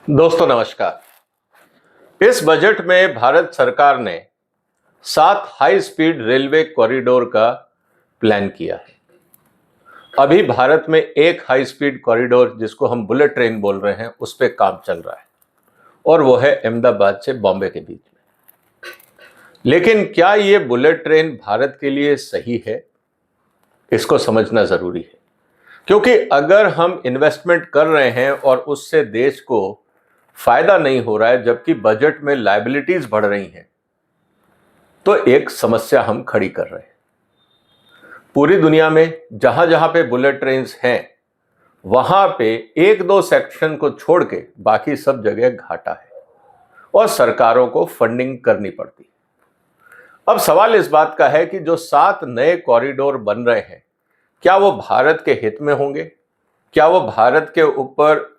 दोस्तों नमस्कार। इस बजट में भारत सरकार ने 7 हाई स्पीड रेलवे कॉरिडोर का प्लान किया है। अभी भारत में एक हाई स्पीड कॉरिडोर जिसको हम बुलेट ट्रेन बोल रहे हैं उस पर काम चल रहा है और वो है अहमदाबाद से बॉम्बे के बीच में। लेकिन क्या ये बुलेट ट्रेन भारत के लिए सही है, इसको समझना जरूरी है। क्योंकि अगर हम इन्वेस्टमेंट कर रहे हैं और उससे देश को फायदा नहीं हो रहा है जबकि बजट में लायबिलिटीज बढ़ रही हैं, तो एक समस्या हम खड़ी कर रहे हैं। पूरी दुनिया में जहां जहां पे बुलेट ट्रेन्स हैं वहां पे एक दो सेक्शन को छोड़ के बाकी सब जगह घाटा है और सरकारों को फंडिंग करनी पड़ती है। अब सवाल इस बात का है कि जो 7 नए कॉरिडोर बन रहे हैं, क्या वो भारत के हित में होंगे? क्या वो भारत के ऊपर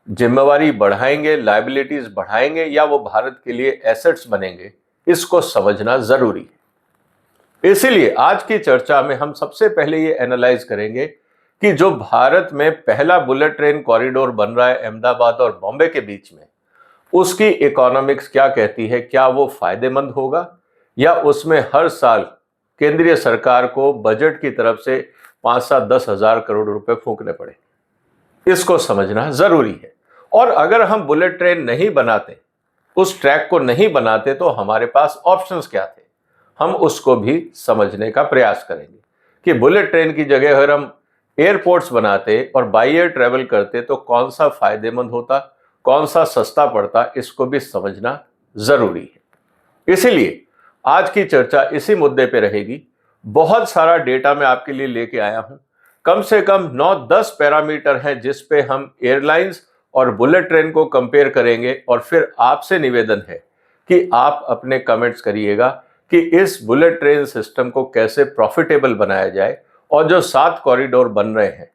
जिम्मेवारी बढ़ाएंगे, लायबिलिटीज बढ़ाएंगे, या वो भारत के लिए एसेट्स बनेंगे? इसको समझना जरूरी है। इसीलिए आज की चर्चा में हम सबसे पहले ये एनालाइज करेंगे कि जो भारत में पहला बुलेट ट्रेन कॉरिडोर बन रहा है अहमदाबाद और बॉम्बे के बीच में, उसकी इकोनॉमिक्स क्या कहती है। क्या वो फायदेमंद होगा या उसमें हर साल केंद्रीय सरकार को बजट की तरफ से 5-7-10 हजार करोड़ रुपए फूंकने पड़े? इसको समझना जरूरी है। और अगर हम बुलेट ट्रेन नहीं बनाते, उस ट्रैक को नहीं बनाते, तो हमारे पास ऑप्शंस क्या थे, हम उसको भी समझने का प्रयास करेंगे कि बुलेट ट्रेन की जगह अगर हम एयरपोर्ट्स बनाते और बाई एयर ट्रेवल करते तो कौन सा फायदेमंद होता, कौन सा सस्ता पड़ता, इसको भी समझना जरूरी है। इसीलिए आज की चर्चा इसी मुद्दे पे रहेगी। बहुत सारा डेटा मैं आपके लिए लेके आया हूं। कम से कम 9-10 पैरामीटर हैं जिस पे हम एयरलाइंस और बुलेट ट्रेन को कंपेयर करेंगे और फिर आपसे निवेदन है कि आप अपने कमेंट्स करिएगा कि इस बुलेट ट्रेन सिस्टम को कैसे प्रॉफिटेबल बनाया जाए और जो 7 कॉरिडोर बन रहे हैं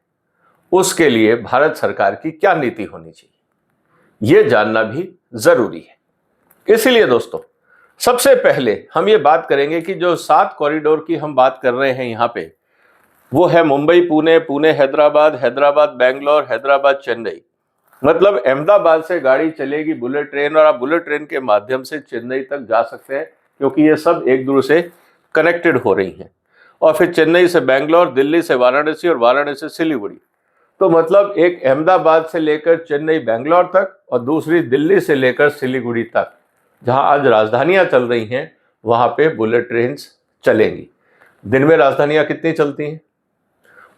उसके लिए भारत सरकार की क्या नीति होनी चाहिए, यह जानना भी जरूरी है। इसीलिए दोस्तों सबसे पहले हम ये बात करेंगे कि जो 7 कॉरिडोर की हम बात कर रहे हैं यहां पे, वो है मुंबई पुणे, पुणे हैदराबाद, हैदराबाद बेंगलोर, हैदराबाद चेन्नई। मतलब अहमदाबाद से गाड़ी चलेगी बुलेट ट्रेन और आप बुलेट ट्रेन के माध्यम से चेन्नई तक जा सकते हैं, क्योंकि ये सब एक दूसरे से कनेक्टेड हो रही हैं। और फिर चेन्नई से बेंगलोर, दिल्ली से वाराणसी और वाराणसी से सिलीगुड़ी। तो मतलब एक अहमदाबाद से लेकर चेन्नई बेंगलोर तक और दूसरी दिल्ली से लेकर सिलीगुड़ी तक, जहां आज राजधानियां चल रही हैं, वहां पे बुलेट ट्रेन चलेंगी। दिन में राजधानियां कितनी चलती हैं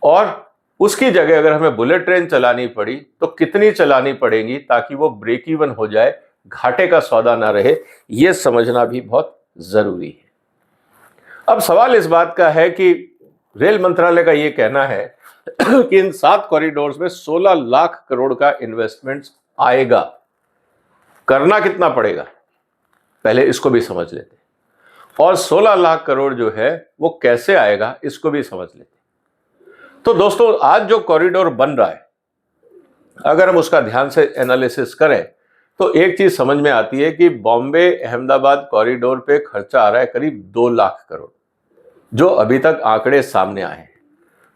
और उसकी जगह अगर हमें बुलेट ट्रेन चलानी पड़ी तो कितनी चलानी पड़ेगी ताकि वो ब्रेक इवन हो जाए, घाटे का सौदा ना रहे, यह समझना भी बहुत जरूरी है। अब सवाल इस बात का है कि रेल मंत्रालय का यह कहना है कि इन 7 कॉरिडोर्स में 16 लाख करोड़ का इन्वेस्टमेंट आएगा। करना कितना पड़ेगा, पहले इसको भी समझ लेते हैं। और 16 लाख करोड़ जो है वो कैसे आएगा, इसको भी समझ लेते हैं। तो दोस्तों आज जो कॉरिडोर बन रहा है, अगर हम उसका ध्यान से एनालिसिस करें तो एक चीज समझ में आती है कि बॉम्बे अहमदाबाद कॉरिडोर पे खर्चा आ रहा है करीब 2 लाख करोड़, जो अभी तक आंकड़े सामने आए हैं।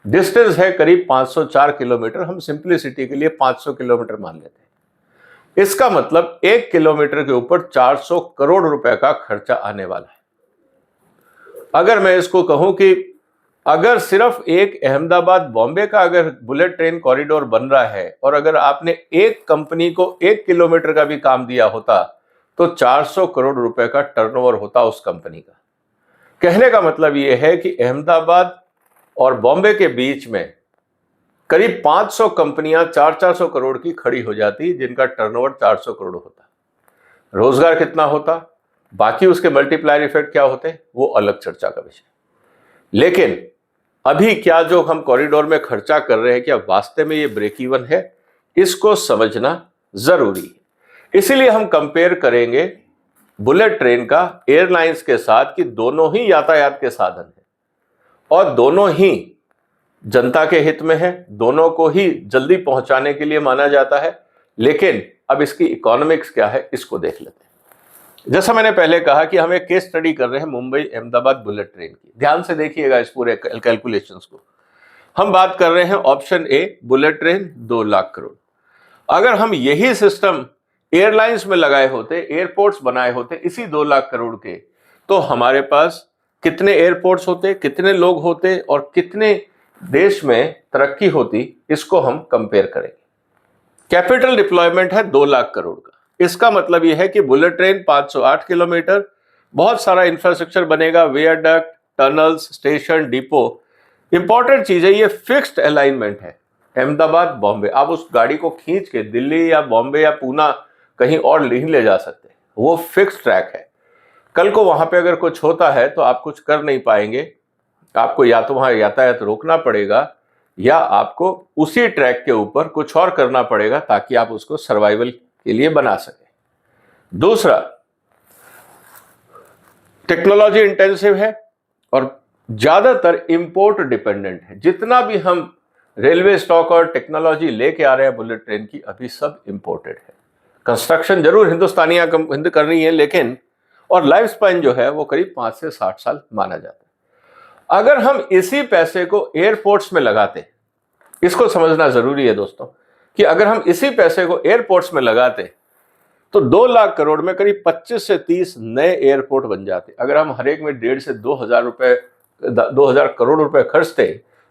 डिस्टेंस है करीब 504 किलोमीटर, हम सिंप्लिसिटी के लिए 500 किलोमीटर मान लेते हैं। इसका मतलब 1 किलोमीटर के ऊपर 400 करोड़ रुपए का खर्चा आने वाला है। अगर मैं इसको कहूं कि अगर सिर्फ एक अहमदाबाद बॉम्बे का अगर बुलेट ट्रेन कॉरिडोर बन रहा है और अगर आपने एक कंपनी को 1 किलोमीटर का भी काम दिया होता तो 400 करोड़ रुपए का टर्नओवर होता उस कंपनी का। कहने का मतलब यह है कि अहमदाबाद और बॉम्बे के बीच में करीब 500 कंपनियां 400 करोड़ की खड़ी हो जाती, जिनका टर्नओवर 400 करोड़ होता। रोजगार कितना होता, बाकी उसके मल्टीप्लायर इफेक्ट क्या होते, वो अलग चर्चा का विषय। लेकिन अभी क्या जो हम कॉरिडोर में खर्चा कर रहे हैं, क्या वास्तव में ये ब्रेक इवन है, इसको समझना जरूरी है। इसीलिए हम कंपेयर करेंगे बुलेट ट्रेन का एयरलाइंस के साथ कि दोनों ही यातायात के साधन हैं और दोनों ही जनता के हित में है, दोनों को ही जल्दी पहुंचाने के लिए माना जाता है। लेकिन अब इसकी इकोनॉमिक्स क्या है, इसको देख लेते हैं। जैसा मैंने पहले कहा कि हम एक केस स्टडी कर रहे हैं मुंबई अहमदाबाद बुलेट ट्रेन की। ध्यान से देखिएगा इस पूरे कैलकुलेशंस को। हम बात कर रहे हैं option A, bullet train 2 lakh crore. अगर हम यही सिस्टम एयरलाइंस में लगाए होते, एयरपोर्ट्स बनाए होते इसी 2 लाख करोड़ के, तो हमारे पास कितने एयरपोर्ट्स होते, कितने लोग होते और कितने देश में तरक्की होती, इसको हम कंपेयर करेंगे। कैपिटल डिप्लॉयमेंट है 2 लाख करोड़ का। इसका मतलब यह है कि बुलेट ट्रेन 508 किलोमीटर, बहुत सारा इंफ्रास्ट्रक्चर बनेगा, viaduct, tunnels, station, depot. Important चीज है, ये फिक्स्ड अलाइनमेंट है। अहमदाबाद बॉम्बे, आप उस गाड़ी को खींच के दिल्ली या बॉम्बे या पूना कहीं और नहीं ले जा सकते, वो फिक्स्ड ट्रैक है। कल को वहां पे अगर कुछ होता है तो आप कुछ कर नहीं पाएंगे, आपको या तो वहां यातायात रोकना पड़ेगा या आपको उसी ट्रैक के ऊपर कुछ और करना पड़ेगा ताकि आप उसको सर्वाइवल के लिए बना सकें। दूसरा, टेक्नोलॉजी इंटेंसिव है और ज्यादातर इंपोर्ट डिपेंडेंट है। जितना भी हम रेलवे स्टॉक और टेक्नोलॉजी लेके आ रहे हैं बुलेट ट्रेन की, अभी सब इंपोर्टेड है। कंस्ट्रक्शन जरूर हिंदुस्तानियां कर रही है, लेकिन और लाइफ स्पैन जो है वो करीब 5 से 60 साल माना जाता है। अगर हम इसी पैसे को एयरपोर्ट्स में लगाते, इसको समझना जरूरी है दोस्तों, कि अगर हम इसी पैसे को एयरपोर्ट्स में लगाते तो 2 लाख करोड़ में करीब 25 से 30 नए एयरपोर्ट बन जाते। अगर हम हर एक में 1.5 से 2,000 करोड़ रुपए खर्चते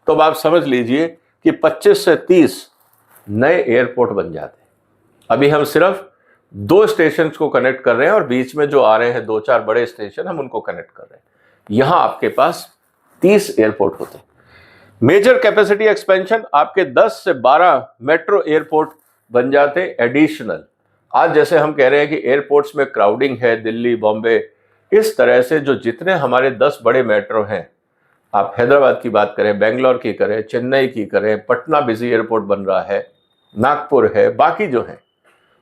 तो अब आप समझ लीजिए कि 25 से 30 नए एयरपोर्ट बन जाते। अभी हम सिर्फ 2 स्टेशन को कनेक्ट कर रहे हैं और बीच में जो आ रहे हैं 2-4 बड़े स्टेशन, हम उनको कनेक्ट कर रहे हैं। यहां आपके पास 30 एयरपोर्ट होते। मेजर कैपेसिटी एक्सपेंशन, आपके 10 से 12 मेट्रो एयरपोर्ट बन जाते एडिशनल। आज जैसे हम कह रहे हैं कि एयरपोर्ट्स में क्राउडिंग है, दिल्ली, बॉम्बे, इस तरह से जो जितने हमारे 10 बड़े मेट्रो हैं, आप हैदराबाद की बात करें, बेंगलोर की करें, चेन्नई की करें, पटना बिजी एयरपोर्ट बन रहा है, नागपुर है, बाकी जो है,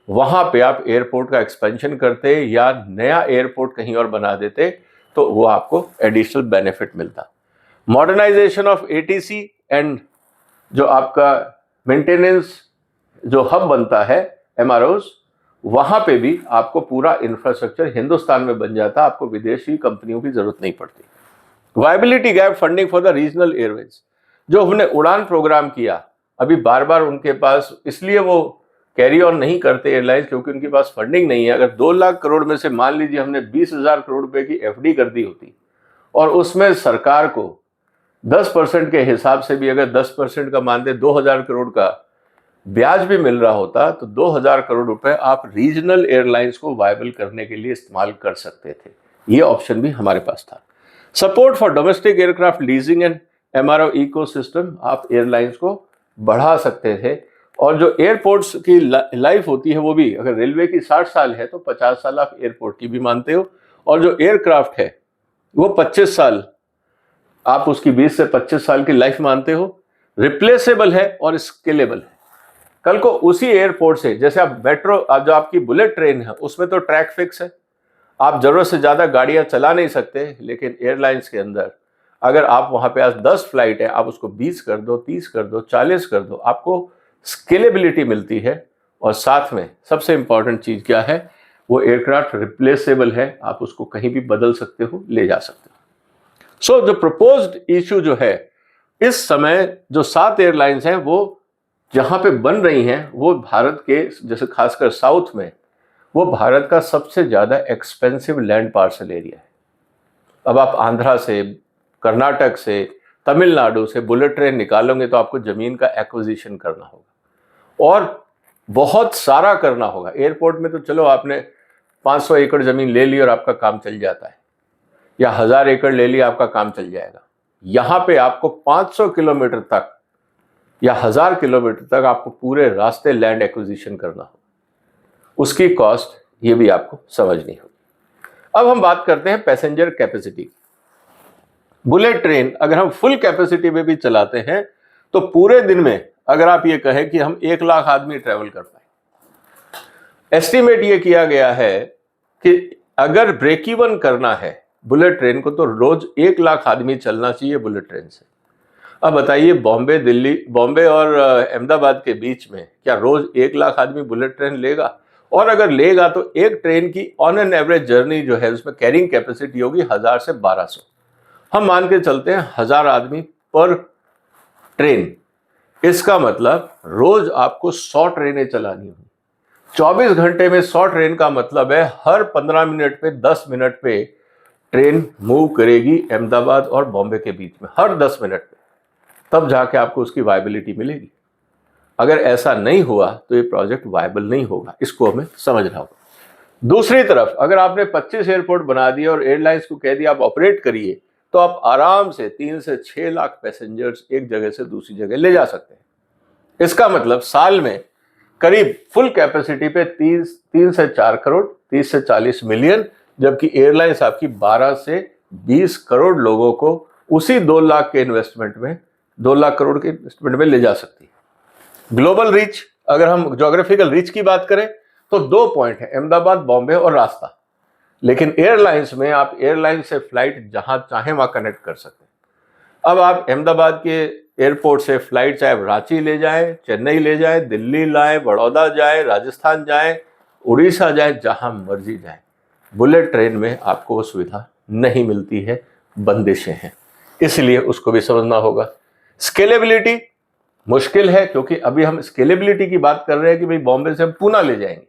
वहां पे आप एयरपोर्ट का एक्सपेंशन करते या नया एयरपोर्ट कहीं और बना देते तो वो आपको एडिशनल बेनिफिट मिलता। मॉडर्नाइजेशन ऑफ एटीसी एंड जो आपका मेंटेनेंस जो हब बनता है, एमआरओज, वहां पे भी आपको पूरा इंफ्रास्ट्रक्चर हिंदुस्तान में बन जाता, आपको विदेशी कंपनियों की जरूरत नहीं पड़ती। Viability gap funding for the regional Airways, जो हमने उड़ान प्रोग्राम किया, अभी बार बार उनके पास, इसलिए वो कैरी ऑन नहीं करते एयरलाइंस क्योंकि उनके पास फंडिंग नहीं है। अगर 2 लाख करोड़ में से मान लीजिए हमने 20,000 करोड़ रुपए की एफडी कर दी होती और उसमें सरकार को 10% के हिसाब से भी अगर 10% का मानते 2,000 करोड़ का ब्याज भी मिल रहा होता तो 2,000 करोड़ रुपए आप रीजनल एयरलाइंस को वायबल करने के लिए इस्तेमाल कर सकते थे। ये ऑप्शन भी हमारे पास था। Support for domestic aircraft leasing and MRO ecosystem, आप एयरलाइंस को बढ़ा सकते थे। और जो एयरपोर्ट्स की लाइफ होती है वो भी, अगर रेलवे की 60 साल है तो 50 साल आप एयरपोर्ट की भी मानते हो, और जो एयरक्राफ्ट है वो 25 साल, आप उसकी 20 से 25 साल की लाइफ मानते हो। रिप्लेसेबल है और स्केलेबल है। कल को उसी एयरपोर्ट से, जैसे आप मेट्रो, जो आपकी बुलेट ट्रेन है उसमें तो ट्रैक फिक्स है, आप जरूरत से ज्यादा गाड़ियां चला नहीं सकते, लेकिन एयरलाइंस के अंदर अगर आप वहां पे आज 10 फ्लाइट है, आप उसको 20 कर दो, 30 कर दो, 40 कर दो, आपको स्केलेबिलिटी मिलती है। और साथ में सबसे इंपॉर्टेंट चीज क्या है, वो एयरक्राफ्ट रिप्लेसेबल है, आप उसको कहीं भी बदल सकते हो, ले जा सकते हो। सो जो प्रपोज्ड इश्यू जो है, इस समय जो 7 एयरलाइंस हैं वो जहां पे बन रही हैं वो भारत के, जैसे खासकर साउथ में, वो भारत का सबसे ज्यादा एक्सपेंसिव लैंड पार्सल एरिया है। अब आप आंध्रा से, कर्नाटक से, तमिलनाडु से बुलेट ट्रेन निकालोगे तो आपको जमीन का एक्विजिशन करना होगा और बहुत सारा करना होगा। एयरपोर्ट में तो चलो आपने 500 एकड़ जमीन ले ली और आपका काम चल जाता है, या 1000 एकड़ ले लिया आपका काम चल जाएगा। यहां पे आपको 500 किलोमीटर तक या 1000 किलोमीटर तक आपको पूरे रास्ते लैंड एक्विजिशन करना होगा, उसकी कॉस्ट ये भी आपको समझनी होगी। अब हम बात करते हैं पैसेंजर कैपेसिटी की। बुलेट ट्रेन अगर हम फुल कैपेसिटी में भी चलाते हैं तो पूरे दिन में अगर आप ये कहें कि हम 1 लाख आदमी ट्रेवल कर पाए, एस्टिमेट ये किया गया है कि अगर ब्रेक इवन करना है बुलेट ट्रेन को तो रोज 1 लाख आदमी चलना चाहिए बुलेट ट्रेन से। अब बताइए, बॉम्बे और अहमदाबाद के बीच में क्या रोज 1 लाख आदमी बुलेट ट्रेन लेगा? और अगर लेगा तो एक ट्रेन की ऑन एन एवरेज जर्नी जो है उसमें कैरिंग कैपेसिटी होगी 1000 से 1200। हम मान के चलते हैं 1000 आदमी पर ट्रेन, इसका मतलब रोज आपको 100 ट्रेनें चलानी होंगी। 24 घंटे में 100 ट्रेन का मतलब है हर 15 मिनट पे 10 मिनट पे ट्रेन मूव करेगी अहमदाबाद और बॉम्बे के बीच में, हर 10 मिनट पे, तब जाके आपको उसकी वायबिलिटी मिलेगी। अगर ऐसा नहीं हुआ तो ये प्रोजेक्ट वायबल नहीं होगा, इसको हमें समझना होगा। दूसरी तरफ अगर आपने 25 एयरपोर्ट बना दिया और एयरलाइंस को कह दिया आप ऑपरेट करिए, तो आप आराम से 3 से 6 लाख पैसेंजर्स एक जगह से दूसरी जगह ले जा सकते हैं। इसका मतलब साल में करीब फुल कैपेसिटी पे 3 से 4 करोड़, 30 से 40 मिलियन, जबकि एयरलाइंस आपकी 12 से 20 करोड़ लोगों को उसी 2 लाख के इन्वेस्टमेंट में, 2 लाख करोड़ के इन्वेस्टमेंट में ले जा सकती है। ग्लोबल रीच, अगर हम ज्योग्राफिकल रीच की बात करें तो 2 पॉइंट है, अहमदाबाद, बॉम्बे और रास्ता। लेकिन एयरलाइंस में आप एयरलाइन से फ्लाइट जहां चाहें वहां कनेक्ट कर सकते हैं। अब आप अहमदाबाद के एयरपोर्ट से फ्लाइट चाहे रांची ले जाएं, चेन्नई ले जाएं, दिल्ली लाएं, बड़ौदा जाएं, राजस्थान जाएं, उड़ीसा जाएं, जहां मर्जी जाएं, बुलेट ट्रेन में आपको वो सुविधा नहीं मिलती है, बंदिशें हैं, इसलिए उसको भी समझना होगा। स्केलेबिलिटी मुश्किल है, क्योंकि अभी हम स्केलेबिलिटी की बात कर रहे हैं कि भाई बॉम्बे से हम पूना ले जाएंगे,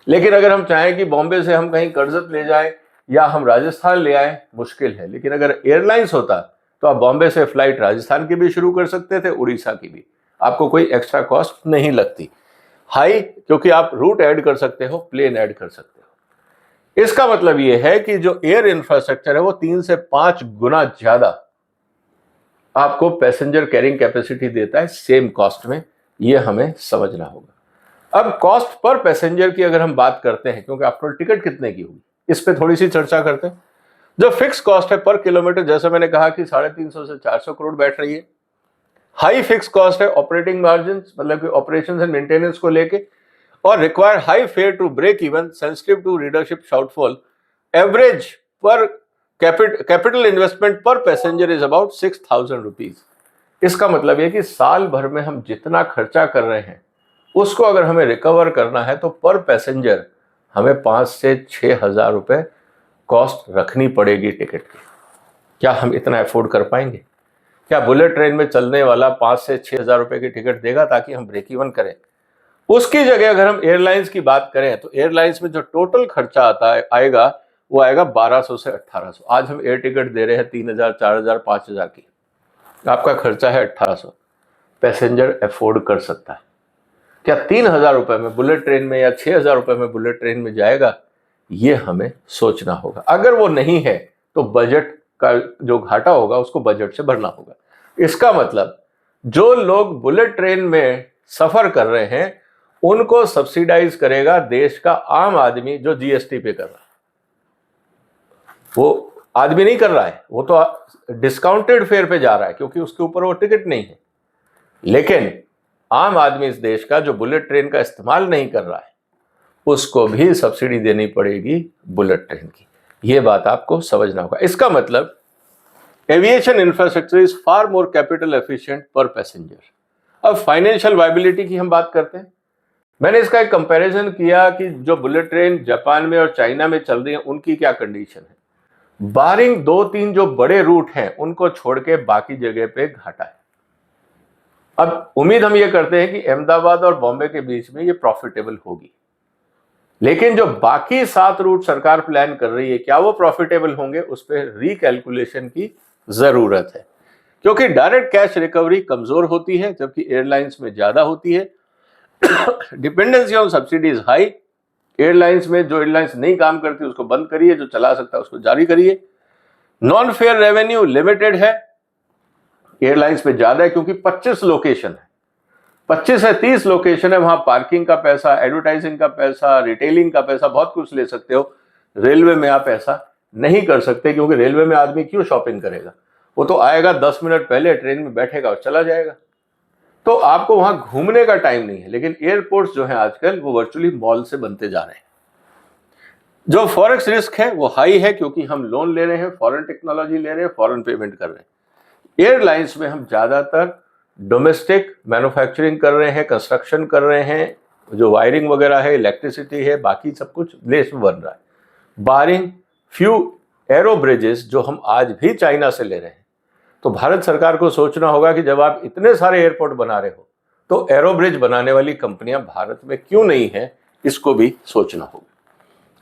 लेकिन अगर हम चाहें कि बॉम्बे से हम कहीं करजत ले जाएं या हम राजस्थान ले आए, मुश्किल है। लेकिन अगर एयरलाइंस होता तो आप बॉम्बे से फ्लाइट राजस्थान की भी शुरू कर सकते थे, उड़ीसा की भी, आपको कोई एक्स्ट्रा कॉस्ट नहीं लगती। हाई, क्योंकि आप रूट ऐड कर सकते हो, प्लेन ऐड कर सकते हो। इसका मतलब यह है कि जो एयर इंफ्रास्ट्रक्चर है वो 3 से 5 गुना ज्यादा आपको पैसेंजर कैरिंग कैपेसिटी देता है सेम कॉस्ट में, ये हमें समझना होगा। अब कॉस्ट पर पैसेंजर की अगर हम बात करते हैं, क्योंकि आफ्टर टिकट कितने की होगी, इस पे थोड़ी सी चर्चा करते हैं। जो फिक्स कॉस्ट है पर किलोमीटर, जैसे मैंने कहा कि 350 से 400 करोड़ बैठ रही है। हाई फिक्स कॉस्ट है ऑपरेटिंग मार्जिन, मतलब कि ऑपरेशंस एंड मेंटेनेंस को लेके, और require high fare to break even, sensitive to ridership shortfall. Average पर कैपिटल इन्वेस्टमेंट पर पैसेंजर इज अबाउट 6,000 रुपीज। इसका मतलब यह कि साल भर में हम जितना खर्चा कर रहे हैं उसको अगर हमें रिकवर करना है तो पर पैसेंजर हमें 5 से 6,000 रुपए कॉस्ट रखनी पड़ेगी टिकट की। क्या हम इतना अफोर्ड कर पाएंगे? क्या बुलेट ट्रेन में चलने वाला 5 से 6,000 रुपए की टिकट देगा ताकि हम ब्रेक इवन करें? उसकी जगह अगर हम एयरलाइंस की बात करें तो एयरलाइंस में जो टोटल खर्चा आएगा वो आएगा 1200 से 1800। आज हम एयर टिकट दे रहे हैं 3,000, 4,000, 5,000 की, आपका खर्चा है 1800। पैसेंजर अफोर्ड कर सकता है क्या 3,000 रुपए में बुलेट ट्रेन में या 6,000 रुपए में बुलेट ट्रेन में जाएगा? ये हमें सोचना होगा। अगर वो नहीं है तो बजट का जो घाटा होगा उसको बजट से भरना होगा। इसका मतलब जो लोग बुलेट ट्रेन में सफर कर रहे हैं उनको सब्सिडाइज करेगा देश का आम आदमी जो जीएसटी पे कर रहा है। वो आदमी नहीं कर रहा है, वो तो डिस्काउंटेड फेयर पे जा रहा है क्योंकि उसके ऊपर वो टिकट नहीं है। लेकिन आम आदमी इस देश का जो बुलेट ट्रेन का इस्तेमाल नहीं कर रहा है उसको भी सब्सिडी देनी पड़ेगी बुलेट ट्रेन की। यह बात आपको समझना होगा। इसका मतलब aviation infrastructure is far more capital efficient पर पैसेंजर। अब फाइनेंशियल वायबिलिटी की हम बात करते हैं। मैंने इसका एक कंपैरिजन किया कि जो बुलेट ट्रेन जापान में और चाइना में चल रही है उनकी क्या कंडीशन है। बारिंग 2-3 जो बड़े रूट हैं उनको छोड़ के बाकी जगह पे घाटा है। अब उम्मीद हम ये करते हैं कि अहमदाबाद और बॉम्बे के बीच में ये प्रॉफिटेबल होगी, लेकिन जो बाकी 7 रूट सरकार प्लान कर रही है क्या वो प्रॉफिटेबल होंगे, उस पर रिकैलकुलेशन की जरूरत है। क्योंकि डायरेक्ट कैश रिकवरी कमजोर होती है जबकि एयरलाइंस में ज्यादा होती है। Dependency on subsidies high. Airlines में जो एयरलाइंस नहीं काम करती उसको बंद करिए, जो चला सकता है उसको जारी करिए। नॉन फेयर रेवेन्यू लिमिटेड है, एयरलाइंस में ज्यादा है क्योंकि 25 लोकेशन है, 25 से 30 लोकेशन है। वहां पार्किंग का पैसा, एडवर्टाइजिंग का पैसा, रिटेलिंग का पैसा, बहुत कुछ ले सकते हो। रेलवे में आप ऐसा नहीं कर सकते क्योंकि रेलवे में आदमी क्यों शॉपिंग करेगा, वो तो आएगा 10 मिनट पहले ट्रेन में बैठेगा और चला जाएगा, तो आपको वहां घूमने का टाइम नहीं है। लेकिन एयरपोर्ट्स जो हैं आजकल वो वर्चुअली मॉल से बनते जा रहे हैं। जो फॉरेक्स रिस्क है वो हाई है क्योंकि हम लोन ले रहे हैं, फॉरेन टेक्नोलॉजी ले रहे हैं, फॉरेन पेमेंट कर रहे हैं। एयरलाइंस में हम ज्यादातर डोमेस्टिक मैन्युफैक्चरिंग कर रहे हैं, कंस्ट्रक्शन कर रहे हैं, जो वायरिंग वगैरह है, इलेक्ट्रिसिटी है, बाकी सब कुछ देश में बन रहा है। बारिंग फ्यू एरो ब्रिजेस जो हम आज भी चाइना से ले रहे हैं। तो भारत सरकार को सोचना होगा कि जब आप इतने सारे एयरपोर्ट बना रहे हो तो एरो ब्रिज बनाने वाली कंपनियां भारत में क्यों नहीं है, इसको भी सोचना होगा।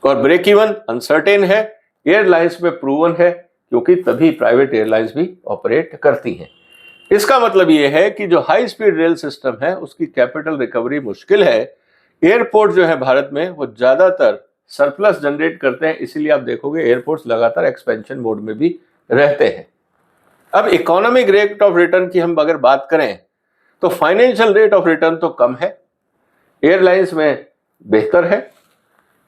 और ब्रेक इवन अनसर्टेन है, एयरलाइंस में प्रूवन है, क्योंकि तभी प्राइवेट एयरलाइंस भी ऑपरेट करती हैं। इसका मतलब यह है कि जो हाई स्पीड रेल सिस्टम है उसकी कैपिटल रिकवरी मुश्किल है। एयरपोर्ट जो है भारत में वो ज्यादातर सरप्लस जनरेट करते हैं, इसीलिए आप देखोगे एयरपोर्ट्स लगातार एक्सपेंशन मोड में भी रहते हैं। अब इकोनॉमिक रेट ऑफ रिटर्न की हम अगर बात करें तो फाइनेंशियल रेट ऑफ रिटर्न तो कम है, एयरलाइंस में बेहतर है।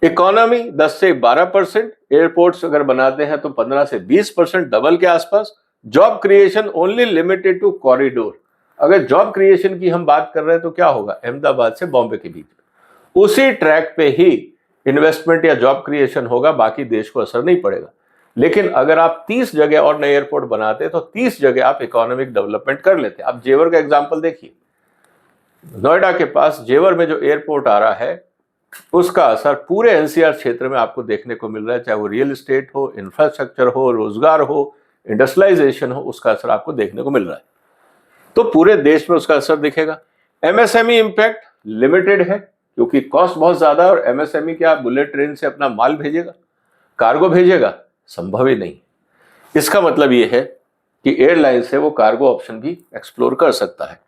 इकोनॉमी 10 से 12%, एयरपोर्ट्स अगर बनाते हैं तो 15 से 20%, डबल के आसपास। Job creation only limited to corridor. अगर जॉब क्रिएशन की हम बात कर रहे हैं तो क्या होगा, अहमदाबाद से बॉम्बे के बीच में उसी ट्रैक पे ही इन्वेस्टमेंट या जॉब क्रिएशन होगा, बाकी देश को असर नहीं पड़ेगा। लेकिन अगर आप 30 जगह और नए एयरपोर्ट बनाते तो 30 जगह आप इकोनॉमिक डेवलपमेंट कर लेते। आप जेवर का एग्जांपल देखिए, नोएडा के पास जेवर में जो एयरपोर्ट आ रहा है उसका असर पूरे एनसीआर क्षेत्र में आपको देखने को मिल रहा है, चाहे वो रियल एस्टेट हो, इंफ्रास्ट्रक्चर हो, रोजगार हो, इंडस्ट्रियलाइजेशन हो, उसका असर आपको देखने को मिल रहा है। तो पूरे देश में उसका असर दिखेगा। एमएसएमई इंपैक्ट लिमिटेड है, क्योंकि कॉस्ट बहुत ज्यादा है और एमएसएमई क्या बुलेट ट्रेन से अपना माल भेजेगा, कार्गो भेजेगा, संभव ही नहीं। इसका मतलब यह है कि एयरलाइन से वो कार्गो ऑप्शन भी एक्सप्लोर कर सकता है।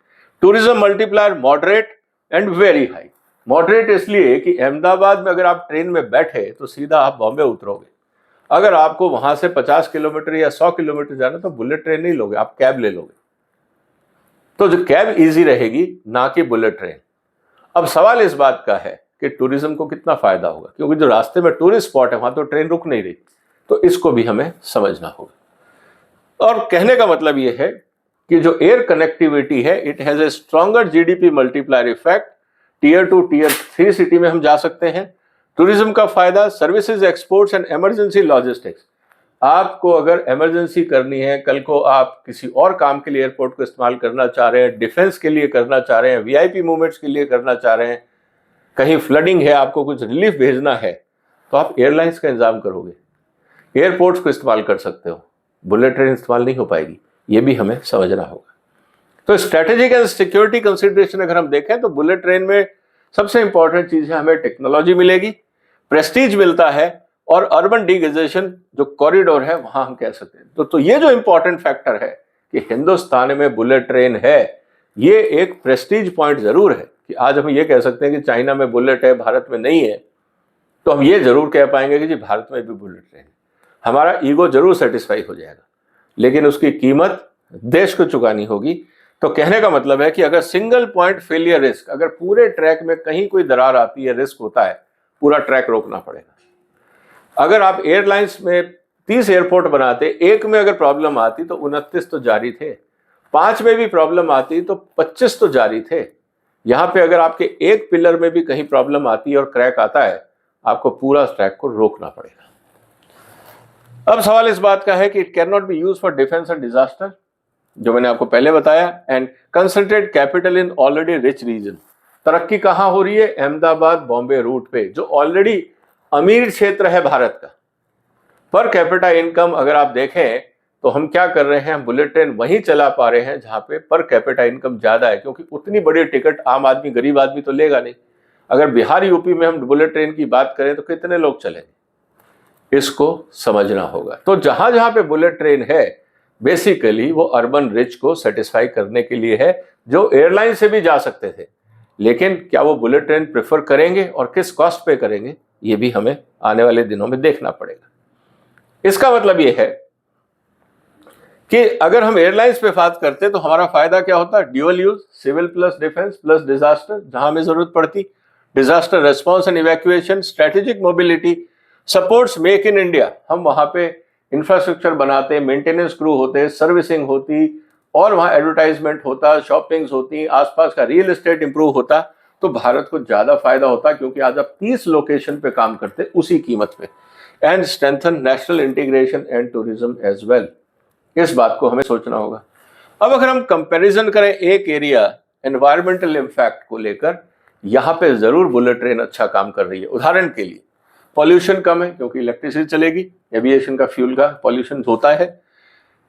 Tourism multiplier moderate and very high. Moderate इसलिए कि अहमदाबाद में अगर आप ट्रेन में बैठे तो सीधा आप बॉम्बे उतरोगे। अगर आपको वहां से 50 किलोमीटर या 100 किलोमीटर जाना तो बुलेट ट्रेन नहीं लोगे, आप कैब ले लोगे। तो जो कैब इजी रहेगी, ना कि बुलेट ट्रेन। अब सवाल इस बात का है कि टूरिज्म को कितना फायदा होगा, क्योंकि जो रास्ते में टूरिस्ट स्पॉट है वहां तो ट्रेन रुक नहीं रही। तो इसको भी हमें समझना होगा। और कहने का मतलब यह है कि जो एयर कनेक्टिविटी है it has a stronger GDP multiplier effect. Tier 2 tier 3 city में हम जा सकते हैं। टूरिज्म का फायदा, services, exports and emergency logistics. आपको अगर इमरजेंसी करनी है, कल को आप किसी और काम के लिए एयरपोर्ट को इस्तेमाल करना चाह रहे हैं, डिफेंस के लिए करना चाह रहे हैं, वीआईपी मूवमेंट्स के लिए करना चाह रहे हैं, कहीं फ्लडिंग है, आपको कुछ रिलीफ भेजना है, तो आप एयरलाइंस का इंतजाम करोगे, एयरपोर्ट्स को इस्तेमाल कर सकते हो। बुलेट ट्रेन इस्तेमाल नहीं हो पाएगी, ये भी हमें समझना होगा। तो स्ट्रेटेजिक एंड सिक्योरिटी कंसिडरेशन अगर हम देखें तो बुलेट ट्रेन में सबसे इंपॉर्टेंट चीज है, हमें टेक्नोलॉजी मिलेगी, प्रेस्टीज मिलता है, और अर्बन डिगेजेशन जो कॉरिडोर है वहां हम कह सकते हैं। तो ये जो इंपॉर्टेंट फैक्टर है कि हिंदुस्तान में बुलेट ट्रेन है, ये एक प्रेस्टीज पॉइंट जरूर है कि आज हम ये कह सकते हैं कि चाइना में बुलेट है, भारत में नहीं है, तो हम ये जरूर कह पाएंगे कि जी भारत में भी बुलेट ट्रेन है। हमारा ईगो जरूर सेटिस्फाई हो जाएगा, लेकिन उसकी कीमत देश को चुकानी होगी। तो कहने का मतलब है कि अगर सिंगल पॉइंट फेलियर रिस्क, अगर पूरे ट्रैक में कहीं कोई दरार आती है, रिस्क होता है, पूरा ट्रैक रोकना पड़ेगा। अगर आप एयरलाइंस में 30 एयरपोर्ट बनाते, एक में अगर प्रॉब्लम आती तो 29 तो जारी थे, 5 में भी प्रॉब्लम आती तो 25 तो जारी थे। यहां पे अगर आपके एक पिलर में भी कहीं प्रॉब्लम आती है और क्रैक आता है, आपको पूरा ट्रैक को रोकना पड़ेगा। अब सवाल इस बात का है कि it can not be use for defence and disaster, जो मैंने आपको पहले बताया, and concentrate capital in already rich region. तरक्की कहां हो रही है, अहमदाबाद बॉम्बे रूट पे, जो ऑलरेडी अमीर क्षेत्र है भारत का। पर कैपिटा इनकम अगर आप देखें तो हम क्या कर रहे हैं, बुलेट ट्रेन वहीं चला पा रहे हैं जहां पे पर कैपिटा इनकम ज्यादा है, क्योंकि उतनी बड़ी टिकट आम आदमी, गरीब आदमी तो लेगा नहीं। अगर बिहार यूपी में हम बुलेट ट्रेन की बात करें तो कितने लोग चलेंगे, इसको समझना होगा। तो जहां जहां पे बुलेट ट्रेन है बेसिकली वो अर्बन रिच को सेटिस्फाई करने के लिए है, जो एयरलाइन से भी जा सकते थे, लेकिन क्या वो बुलेट ट्रेन प्रेफर करेंगे और किस कॉस्ट पे करेंगे, ये भी हमें आने वाले दिनों में देखना पड़ेगा। इसका मतलब ये है कि अगर हम एयरलाइंस पे बात करते तो हमारा फायदा क्या होता, dual use, civil plus defence plus disaster, जहां हमें जरूरत पड़ती, disaster response and evacuation, strategic mobility, supports make in India, हम वहां पे इंफ्रास्ट्रक्चर बनाते, मेंटेनेंस क्रू होते, सर्विसिंग होती, और वहां एडवर्टाइजमेंट होता, शॉपिंग्स होती, आसपास का रियल एस्टेट इंप्रूव होता, तो भारत को ज्यादा फायदा होता, क्योंकि आज आप 30 लोकेशन पे काम करते उसी कीमत पे। And strengthen national integration and tourism as well, इस बात को हमें सोचना होगा। अब अगर हम कंपैरिजन करें एक एरिया एनवायरमेंटल इंपैक्ट को लेकर, यहां पे जरूर बुलेट ट्रेन अच्छा काम कर रही है। उदाहरण के लिए पॉल्यूशन कम है क्योंकि इलेक्ट्रिसिटी चलेगी, एविएशन का फ्यूल का पॉल्यूशन होता है।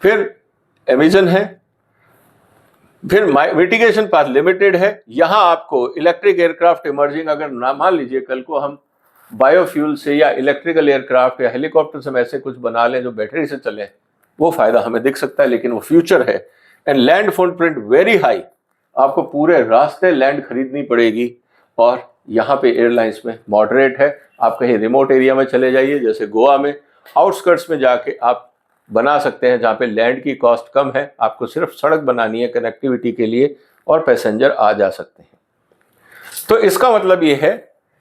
फिर एमिजन है, फिर मिटिगेशन पाथ लिमिटेड है, यहां आपको इलेक्ट्रिक एयरक्राफ्ट इमर्जिंग, अगर ना मान लीजिए कल को हम बायोफ्यूल से या इलेक्ट्रिकल एयरक्राफ्ट या हेलीकॉप्टर से ऐसे कुछ बना लें जो बैटरी से चले, वो फायदा हमें दिख सकता है, लेकिन वो फ्यूचर है। And land footprint very high, आपको पूरे रास्ते लैंड खरीदनी पड़ेगी, और यहाँ पे एयरलाइंस में मॉडरेट है। आप कहीं रिमोट एरिया में चले जाइए, जैसे गोवा में आउटस्कर्ट्स में जाके आप बना सकते हैं, जहाँ पे लैंड की कॉस्ट कम है, आपको सिर्फ सड़क बनानी है कनेक्टिविटी के लिए और पैसेंजर आ जा सकते हैं। तो इसका मतलब ये है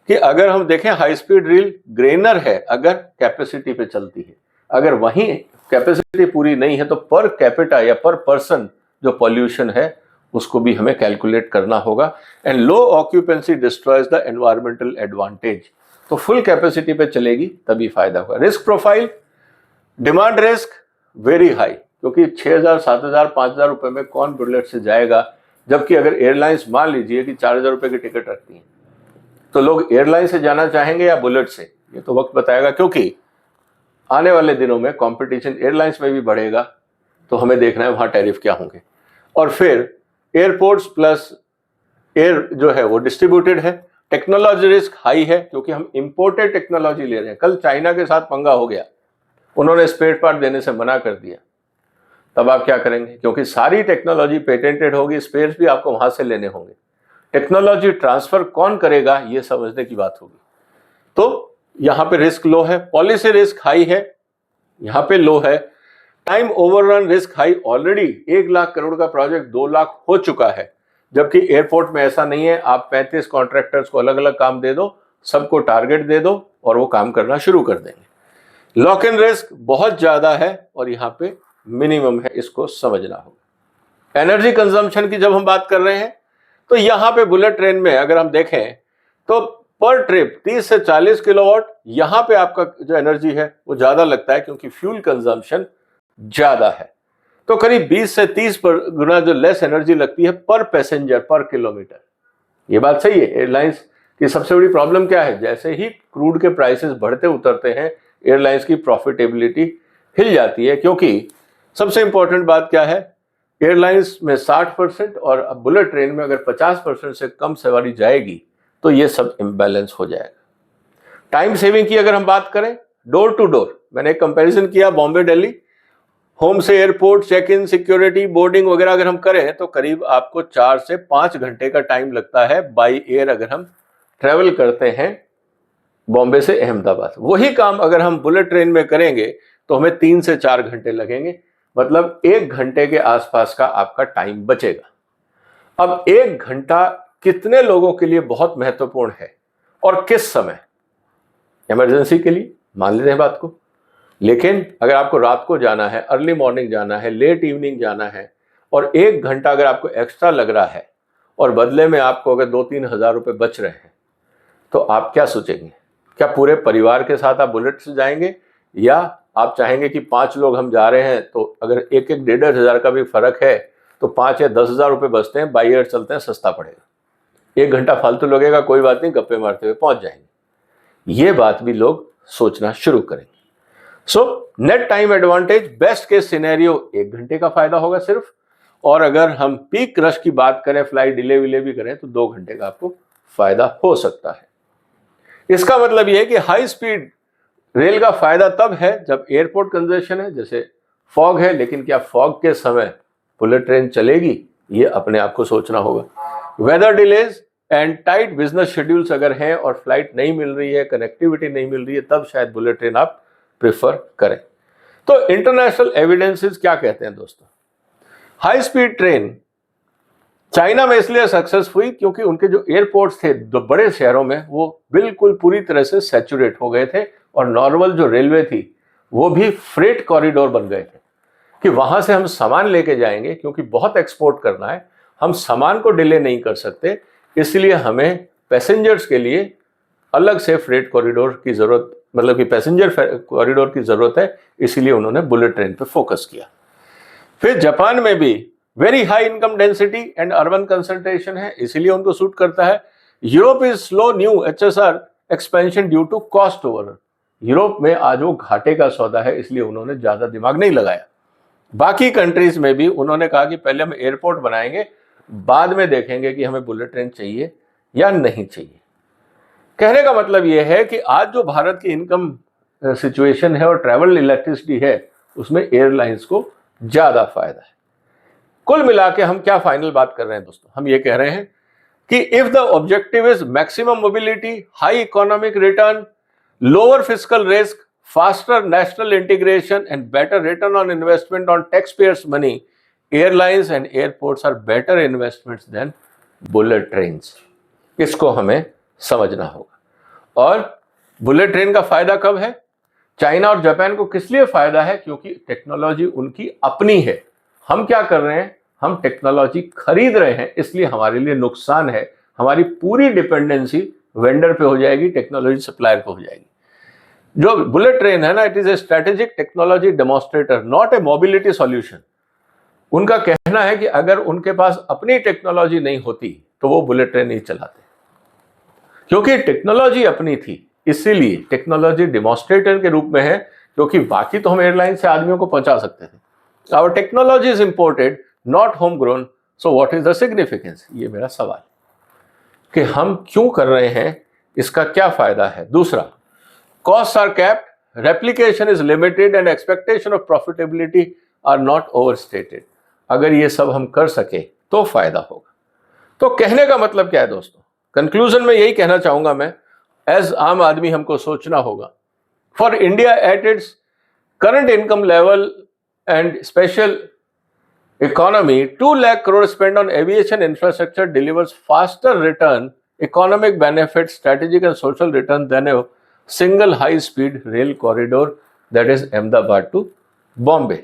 कि अगर हम देखें हाई स्पीड रेल ग्रेनर है अगर कैपेसिटी पे चलती है, अगर वहीं कैपेसिटी पूरी नहीं है तो पर कैपिटा या पर पर्सन जो पॉल्यूशन है उसको भी हमें कैलकुलेट करना होगा। And low occupancy destroys the environmental advantage, तो फुल कैपेसिटी पे चलेगी तभी फायदा होगा। Risk profile, demand risk very high, क्योंकि 6,000 7,000 5,000 रुपए में कौन बुलेट से जाएगा, जबकि अगर एयरलाइंस मान लीजिए कि 4,000 रुपए की टिकट रखती हैं, तो लोग एयरलाइन से जाना चाहेंगे या बुलेट से, ये तो वक्त बताएगा, क्योंकि आने वाले दिनों में कंपटीशन एयरलाइंस में भी बढ़ेगा, तो हमें देखना है वहां टैरिफ क्या होंगे। और फिर एयरपोर्ट्स प्लस एयर जो है वो डिस्ट्रीब्यूटेड है। टेक्नोलॉजी रिस्क हाई है, क्योंकि हम इंपोर्टेड टेक्नोलॉजी ले रहे हैं। कल चाइना के साथ पंगा हो गया, उन्होंने स्पेयर पार्ट देने से मना कर दिया, तब आप क्या करेंगे, क्योंकि सारी टेक्नोलॉजी पेटेंटेड होगी, स्पेयर्स भी आपको वहां से लेने होंगे। टेक्नोलॉजी ट्रांसफर कौन करेगा ये समझने की बात होगी। तो यहां पे रिस्क लो है। पॉलिसी रिस्क हाई है, यहां पे लो है। Time overrun risk high, already 1 lakh crore का प्रोजेक्ट 2 लाख हो चुका है, जबकि एयरपोर्ट में ऐसा नहीं है। आप 35 कॉन्ट्रैक्टर्स को अलग अलग काम दे दो, सबको टारगेट दे दो और वो काम करना शुरू कर देंगे। लॉक इन रिस्क बहुत ज्यादा है और यहाँ पे मिनिमम है, इसको समझना होगा। एनर्जी कंजम्पशन की जब हम बात कर रहे हैं तो यहाँ पे बुलेट ट्रेन में अगर हम देखें तो पर ट्रिप 30 से 40 किलोवाट, यहाँ पे आपका जो एनर्जी है वो ज्यादा लगता है, क्योंकि फ्यूल कंजम्पशन ज्यादा है। तो करीब 20 से 30 गुना जो लेस एनर्जी लगती है पर पैसेंजर पर किलोमीटर। ये बात सही है। एयरलाइंस की सबसे बड़ी प्रॉब्लम क्या है, जैसे ही क्रूड के प्राइसेस बढ़ते उतरते हैं एयरलाइंस की प्रॉफिटेबिलिटी हिल जाती है, क्योंकि सबसे इंपॉर्टेंट बात क्या है, एयरलाइंस में 60% और अब बुलेट ट्रेन में अगर 50% से कम सवारी जाएगी तो ये सब इम्बैलेंस हो जाएगा। टाइम सेविंग की अगर हम बात करें, डोर टू डोर, मैंने एक कंपैरिजन किया बॉम्बे दिल्ली, होम से airport, check in, security, boarding वगैरह अगर हम करें तो करीब आपको 4 से 5 घंटे का टाइम लगता है बाई एयर अगर हम ट्रेवल करते हैं बॉम्बे से अहमदाबाद। वही काम अगर हम बुलेट ट्रेन में करेंगे तो हमें 3 से 4 घंटे लगेंगे, मतलब 1 घंटे के आसपास का आपका टाइम बचेगा। अब 1 घंटा कितने लोगों के लिए बहुत महत्वपूर्ण है और किस समय? इमरजेंसी के लिए मान लेते हैं बात को, लेकिन अगर आपको रात को जाना है, अर्ली मॉर्निंग जाना है, लेट इवनिंग जाना है और 1 घंटा अगर आपको एक्स्ट्रा लग रहा है और बदले में आपको अगर 2-3 हज़ार रुपये बच रहे हैं, तो आप क्या सोचेंगे? क्या पूरे परिवार के साथ आप बुलेट से जाएंगे, या आप चाहेंगे कि 5 लोग हम जा रहे हैं तो अगर 1-1 हज़ार का भी फर्क है तो 5 या 10 हज़ार रुपये बचते हैं, बाई एयर चलते हैं, सस्ता पड़ेगा। 1 घंटा फालतू लगेगा, कोई बात नहीं, गप्पे मारते हुए पहुंच जाएंगे। ये बात भी लोग सोचना शुरू करेंगे। So net time advantage, best case scenario 1 घंटे का फायदा होगा सिर्फ, और अगर हम पीक रश की बात करें, फ्लाइट डिले विले भी करें तो 2 घंटे का आपको फायदा हो सकता है। इसका मतलब यह है कि हाई स्पीड रेल का फायदा तब है जब एयरपोर्ट कंजेशन है, जैसे फॉग है, लेकिन क्या फॉग के समय बुलेट ट्रेन चलेगी, ये अपने आप को सोचना होगा। Weather delays and tight business schedules अगर हैं और फ्लाइट नहीं मिल रही है, कनेक्टिविटी नहीं मिल रही है, तब शायद बुलेट ट्रेन आप प्रेफर करें। तो इंटरनेशनल एविडेंसेस क्या कहते हैं दोस्तों? हाई स्पीड ट्रेन चाइना में इसलिए सक्सेस हुई क्योंकि उनके जो एयरपोर्ट्स थे दो बड़े शहरों में वो बिल्कुल पूरी तरह से सैचुरेट हो गए थे, और नॉर्मल जो रेलवे थी वो भी फ्रेट कॉरिडोर बन गए थे कि वहां से हम सामान लेके जाएंगे, क्योंकि बहुत एक्सपोर्ट करना है, हम सामान को डिले नहीं कर सकते, इसलिए हमें पैसेंजर्स के लिए अलग से फ्रेट कॉरिडोर की जरूरत, मतलब कि पैसेंजर कॉरिडोर की जरूरत है, इसीलिए उन्होंने बुलेट ट्रेन पे फोकस किया। फिर जापान में भी very high income density and urban concentration है, इसीलिए उनको सूट करता है। Europe is slow new HSR expansion due to cost over. Europe में आज वो घाटे का सौदा है, इसलिए उन्होंने ज्यादा दिमाग नहीं लगाया। बाकी कंट्रीज में भी उन्होंने कहा कि पहले हम एयरपोर्ट बनाएंगे, बाद में देखेंगे कि हमें बुलेट ट्रेन चाहिए या नहीं चाहिए। कहने का मतलब यह है कि आज जो भारत की इनकम सिचुएशन है और ट्रैवल इलेक्ट्रिसिटी है, उसमें एयरलाइंस को ज्यादा फायदा है। कुल मिला के हम क्या फाइनल बात कर रहे हैं दोस्तों, हम ये कह रहे हैं कि if the objective is maximum mobility, high economic return, lower fiscal risk, faster national integration and better return on investment on tax payers money, airlines and airports are better investments than bullet trains. इसको हमें समझना होगा। और bullet train का फायदा कब है? China और जापान को किस लिए फायदा है? क्योंकि टेक्नोलॉजी उनकी अपनी है। हम क्या कर रहे हैं? हम टेक्नोलॉजी खरीद रहे हैं, इसलिए हमारे लिए नुकसान है। हमारी पूरी डिपेंडेंसी वेंडर पे हो जाएगी, टेक्नोलॉजी सप्लायर पे हो जाएगी। जो बुलेट ट्रेन है ना, it is a strategic technology demonstrator, not a mobility solution. उनका कहना है कि अगर उनके पास अपनी टेक्नोलॉजी नहीं होती तो वो बुलेट ट्रेन नहीं चलाते, क्योंकि टेक्नोलॉजी अपनी थी। इसीलिए टेक्नोलॉजी डेमोन्स्ट्रेटर के रूप में है, क्योंकि बाकी तो हम एयरलाइन से आदमियों को पहुंचा सकते थे। Our technology is imported, not home grown, so what is the significance? ये मेरा सवाल कि हम क्यों कर रहे हैं, इसका क्या फायदा है। दूसरा, cost are capped, replication is limited and expectation of profitability are not overstated. अगर ये सब हम कर सके तो फायदा होगा। तो कहने का मतलब क्या है दोस्तों? कंक्लूजन में यही कहना चाहूंगा मैं, एज आम आदमी हमको सोचना होगा, for India at its current income level and special economy, 2 lakh crore spent on aviation infrastructure delivers faster return, economic benefit, strategic and social return than a single high speed rail corridor that is Ahmedabad to Bombay।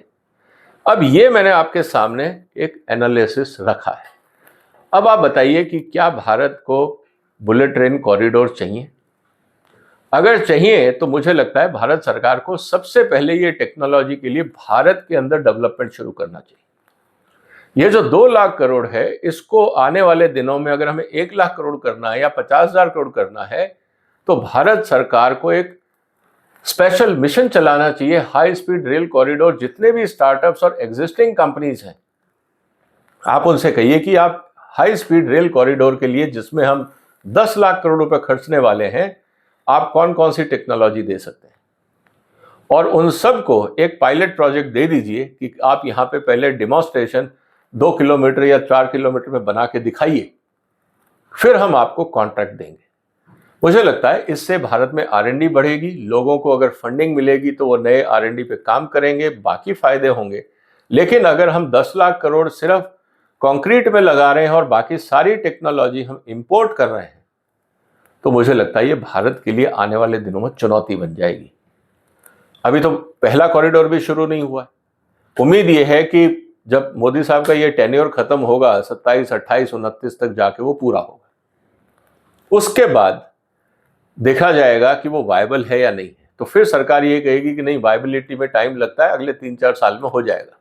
अब ये मैंने आपके सामने एक analysis रखा है। अब आप बताइए कि क्या भारत को बुलेट ट्रेन कॉरिडोर चाहिए? अगर चाहिए तो मुझे लगता है भारत सरकार को सबसे पहले ये टेक्नोलॉजी के लिए भारत के अंदर डेवलपमेंट शुरू करना चाहिए। ये जो 2 लाख करोड़ है, इसको आने वाले दिनों में अगर हमें 1 लाख करोड़ करना है या 50,000 करोड़ करना है, तो भारत सरकार को एक स्पेशल मिशन चलाना चाहिए। हाई स्पीड रेल कॉरिडोर, जितने भी स्टार्टअप्स और एग्जिस्टिंग कंपनीज हैं, आप उनसे कहिए कि आप हाई स्पीड रेल कॉरिडोर के लिए, जिसमें हम 10 लाख करोड़ रुपए खर्चने वाले हैं, आप कौन कौन सी टेक्नोलॉजी दे सकते हैं, और उन सबको एक पायलट प्रोजेक्ट दे दीजिए कि आप यहाँ पे पहले डेमोन्स्ट्रेशन 2 किलोमीटर या 4 किलोमीटर में बना के दिखाइए, फिर हम आपको कॉन्ट्रैक्ट देंगे। मुझे लगता है इससे भारत में R&D बढ़ेगी, लोगों को अगर फंडिंग मिलेगी तो वो नए R&D पे काम करेंगे, बाकी फायदे होंगे। लेकिन अगर हम 10 लाख करोड़ सिर्फ कंक्रीट में लगा रहे हैं और बाकी सारी टेक्नोलॉजी हम इंपोर्ट कर रहे हैं, तो मुझे लगता है ये भारत के लिए आने वाले दिनों में चुनौती बन जाएगी। अभी तो पहला कॉरिडोर भी शुरू नहीं हुआ है। उम्मीद ये है कि जब मोदी साहब का ये टेन्योर खत्म होगा 27, 28, 29 तक जाके वो पूरा होगा, उसके बाद देखा जाएगा कि वो वायबल है या नहीं है। तो फिर सरकार ये कहेगी कि नहीं, वायबिलिटी में टाइम लगता है, अगले 3-4 साल में हो जाएगा।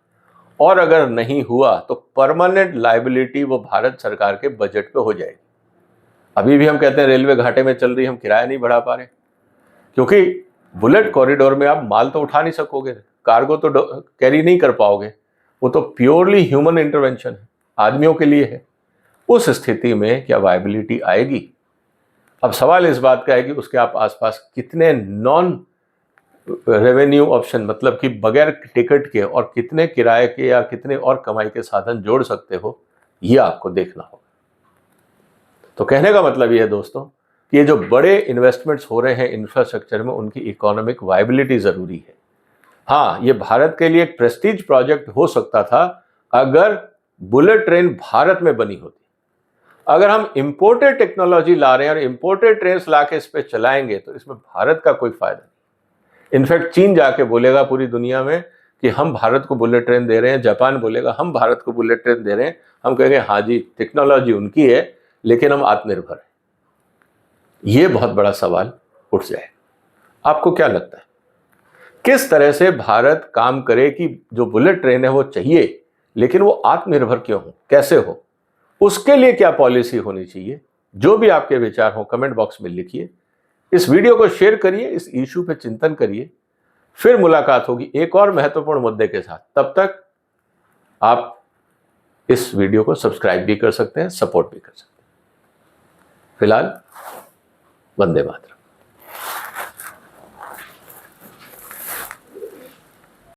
और अगर नहीं हुआ तो परमानेंट लायबिलिटी वो भारत सरकार के बजट पे हो जाएगी। अभी भी हम कहते हैं रेलवे घाटे में चल रही, हम किराया नहीं बढ़ा पा रहे, क्योंकि बुलेट कॉरिडोर में आप माल तो उठा नहीं सकोगे, कार्गो तो कैरी नहीं कर पाओगे, वो तो प्योरली ह्यूमन इंटरवेंशन है, आदमियों के लिए है। उस स्थिति में क्या वायबिलिटी आएगी? अब सवाल इस बात का है कि उसके आप आसपास कितने नॉन रेवेन्यू ऑप्शन, मतलब कि बगैर टिकट के, और कितने किराए के या कितने और कमाई के साधन जोड़ सकते हो, ये आपको देखना होगा। तो कहने का मतलब ये है दोस्तों कि ये जो बड़े इन्वेस्टमेंट्स हो रहे हैं इंफ्रास्ट्रक्चर में, उनकी इकोनॉमिक वायबिलिटी जरूरी है। हाँ, ये भारत के लिए एक प्रेस्टीज प्रोजेक्ट हो सकता था अगर बुलेट ट्रेन भारत में बनी होती। अगर हम इंपोर्टेड टेक्नोलॉजी ला रहे हैं और इंपोर्टेड ट्रेन ला के इस पर चलाएंगे, तो इसमें भारत का कोई फायदा नहीं। इनफैक्ट चीन जाके बोलेगा पूरी दुनिया में कि हम भारत को बुलेट ट्रेन दे रहे हैं, जापान बोलेगा हम भारत को बुलेट ट्रेन दे रहे हैं। हम कहेंगे हाँ जी, टेक्नोलॉजी उनकी है लेकिन हम आत्मनिर्भर हैं। ये बहुत बड़ा सवाल उठ जाए। आपको क्या लगता है, किस तरह से भारत काम करे कि जो बुलेट ट्रेन है वो चाहिए, लेकिन वो आत्मनिर्भर क्यों हो, कैसे हो, उसके लिए क्या पॉलिसी होनी चाहिए? जो भी आपके विचार हो कमेंट बॉक्स में लिखिए। इस वीडियो को शेयर करिए, इस इशू पे चिंतन करिए। फिर मुलाकात होगी एक और महत्वपूर्ण मुद्दे के साथ। तब तक आप इस वीडियो को सब्सक्राइब भी कर सकते हैं, सपोर्ट भी कर सकते हैं। फिलहाल वंदे मातरम।